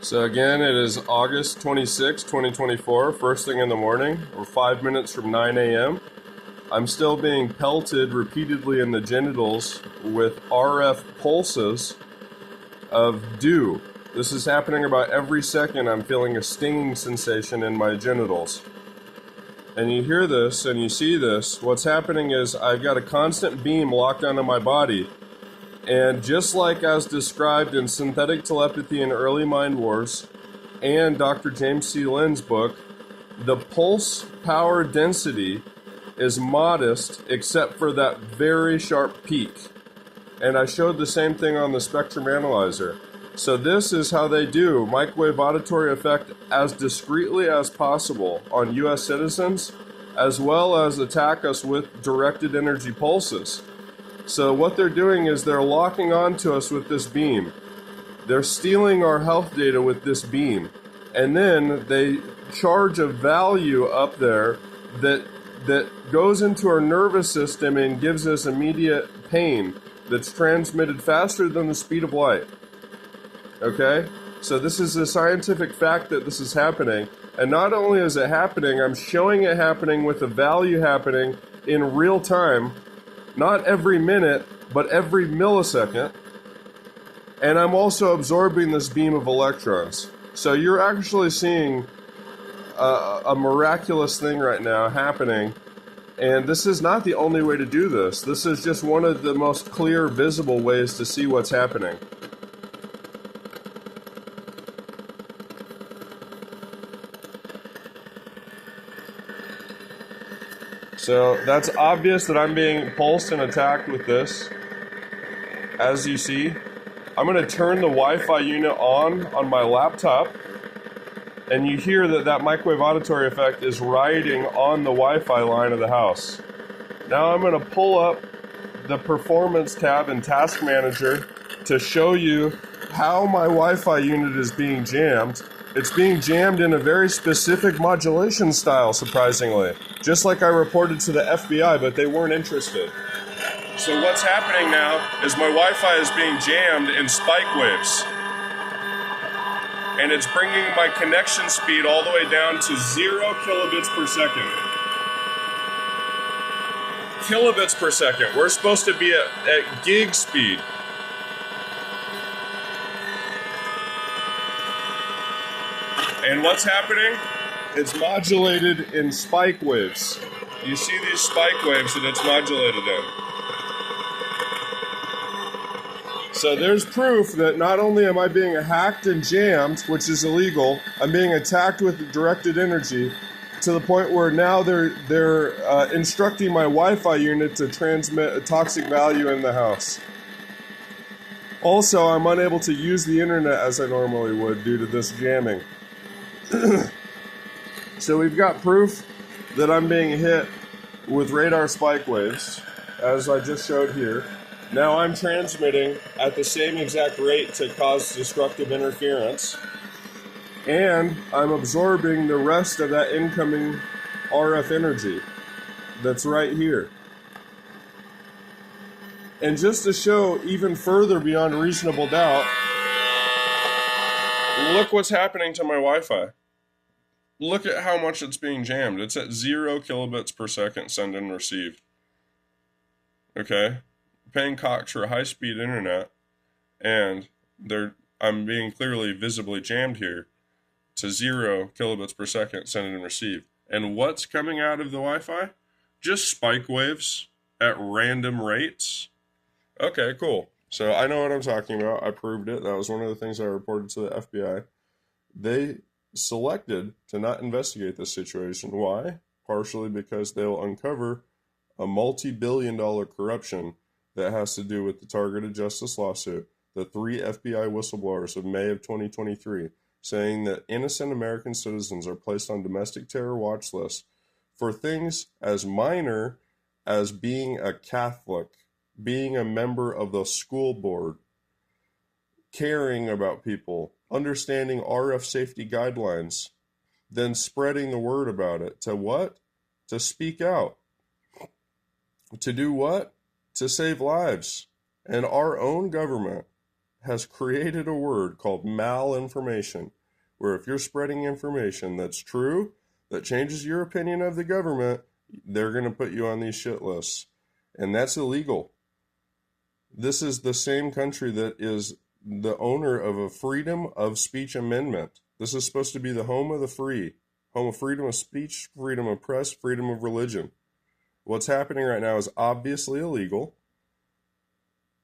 So again, it is August 26, 2024, first thing in the morning. We're 5 minutes from 9 a.m. I'm still being pelted repeatedly in the genitals with RF pulses of dew. This is happening about every second. I'm feeling a stinging sensation in my genitals. And you hear this and you see this. What's happening is I've got a constant beam locked onto my body. And just like as described in Synthetic Telepathy and Early Mind Wars and Dr. James C. Lynn's book, the pulse power density is modest except for that very sharp peak. And I showed the same thing on the spectrum analyzer. So this is how they do microwave auditory effect as discreetly as possible on US citizens, as well as attack us with directed energy pulses. So what they're doing is they're locking onto us with this beam. They're stealing our health data with this beam. And then they charge a value up there that goes into our nervous system and gives us immediate pain that's transmitted faster than the speed of light. Okay? So this is a scientific fact that this is happening. And not only is it happening, I'm showing it happening with a value happening in real time. Not every minute, but every millisecond. And I'm also absorbing this beam of electrons. So you're actually seeing a miraculous thing right now happening. And this is not the only way to do this. This is just one of the most clear, visible ways to see what's happening. So that's obvious that I'm being pulsed and attacked with this. As you see, I'm going to turn the Wi-Fi unit on my laptop, and you hear that microwave auditory effect is riding on the Wi-Fi line of the house. Now I'm going to pull up the performance tab in Task Manager to show you how my Wi-Fi unit is being jammed. It's being jammed in a very specific modulation style, surprisingly. Just like I reported to the FBI, but they weren't interested. So what's happening now is my Wi-Fi is being jammed in spike waves. And it's bringing my connection speed all the way down to 0 kilobits per second. Kilobits per second. We're supposed to be at gig speed. And what's happening? It's modulated in spike waves. You see these spike waves that it's modulated in. So there's proof that not only am I being hacked and jammed, which is illegal, I'm being attacked with directed energy to the point where now they're instructing my Wi-Fi unit to transmit a toxic value in the house. Also, I'm unable to use the internet as I normally would due to this jamming. So we've got proof that I'm being hit with radar spike waves, as I just showed here. Now I'm transmitting at the same exact rate to cause destructive interference, and I'm absorbing the rest of that incoming RF energy that's right here. And just to show even further beyond reasonable doubt, look what's happening to my Wi-Fi. Look at how much it's being jammed. It's at 0 kilobits per second send and received. Okay? Paying Cox for high-speed internet, and I'm being clearly visibly jammed here to 0 kilobits per second send and receive. And what's coming out of the Wi-Fi? Just spike waves at random rates. Okay, cool. So I know what I'm talking about. I proved it. That was one of the things I reported to the FBI. They selected to not investigate this situation. Why? Partially because they'll uncover a multi-billion-dollar corruption that has to do with the targeted justice lawsuit, the 3 FBI whistleblowers of May of 2023, saying that innocent American citizens are placed on domestic terror watch lists for things as minor as being a Catholic, being a member of the school board, caring about people, understanding RF safety guidelines, then spreading the word about it. To what? To speak out. To do what? To save lives. And our own government has created a word called malinformation, where if you're spreading information that's true, that changes your opinion of the government, they're going to put you on these shit lists. And that's illegal. This is the same country that is the owner of a freedom of speech amendment. This is supposed to be the home of the free, home of freedom of speech, freedom of press, freedom of religion. What's happening right now is obviously illegal,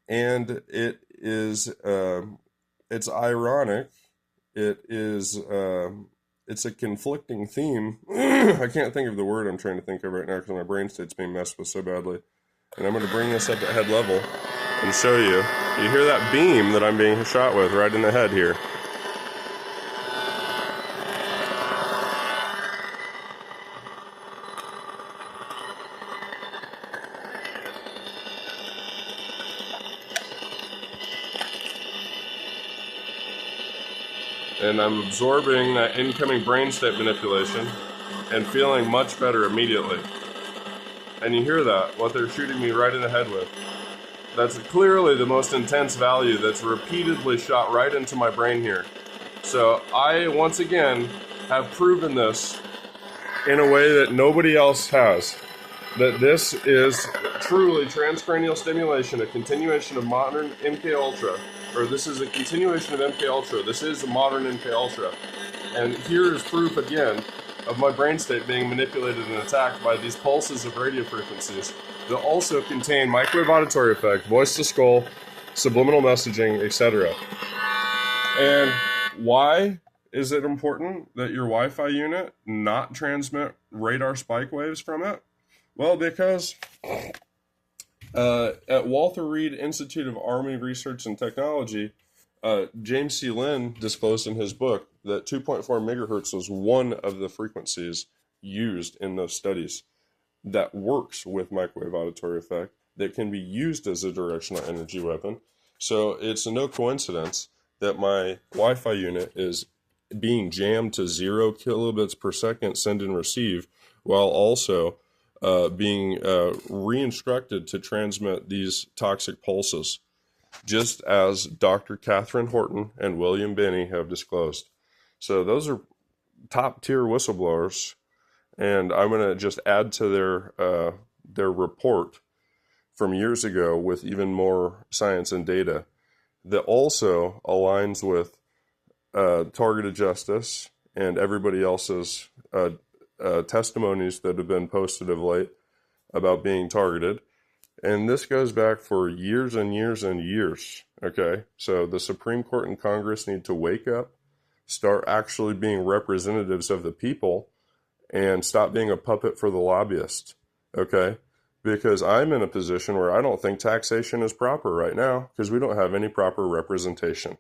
and it is it's ironic. It is it's a conflicting theme. I can't think of the word I'm trying to think of right now because my brain state's being messed with so badly. And I'm going to bring this up at head level and show you. You hear that beam that I'm being shot with right in the head here. And I'm absorbing that incoming brain state manipulation and feeling much better immediately. And you hear that, what they're shooting me right in the head with. That's clearly the most intense value that's repeatedly shot right into my brain here. So I, once again, have proven this in a way that nobody else has. That this is truly transcranial stimulation, a continuation of modern MK Ultra. Or this is a continuation of MK Ultra. This is a modern MK Ultra. And here is proof again of my brain state being manipulated and attacked by these pulses of radio frequencies that also contain microwave auditory effect, voice to skull, subliminal messaging, etc. And why is it important that your Wi-Fi unit not transmit radar spike waves from it? Well, because at Walter Reed Institute of Army Research and Technology, James C. Lynn disclosed in his book that 2.4 megahertz was one of the frequencies used in those studies that works with microwave auditory effect that can be used as a directional energy weapon. So it's no coincidence that my Wi-Fi unit is being jammed to 0 kilobits per second send and receive, while also being re-instructed to transmit these toxic pulses, just as Dr. Catherine Horton and William Binney have disclosed. So those are top-tier whistleblowers, and I'm going to just add to their report from years ago with even more science and data that also aligns with targeted justice and everybody else's testimonies that have been posted of late about being targeted. And this goes back for years and years and years, okay? So the Supreme Court and Congress need to wake up, start actually being representatives of the people, and stop being a puppet for the lobbyist, okay? Because I'm in a position where I don't think taxation is proper right now because we don't have any proper representation.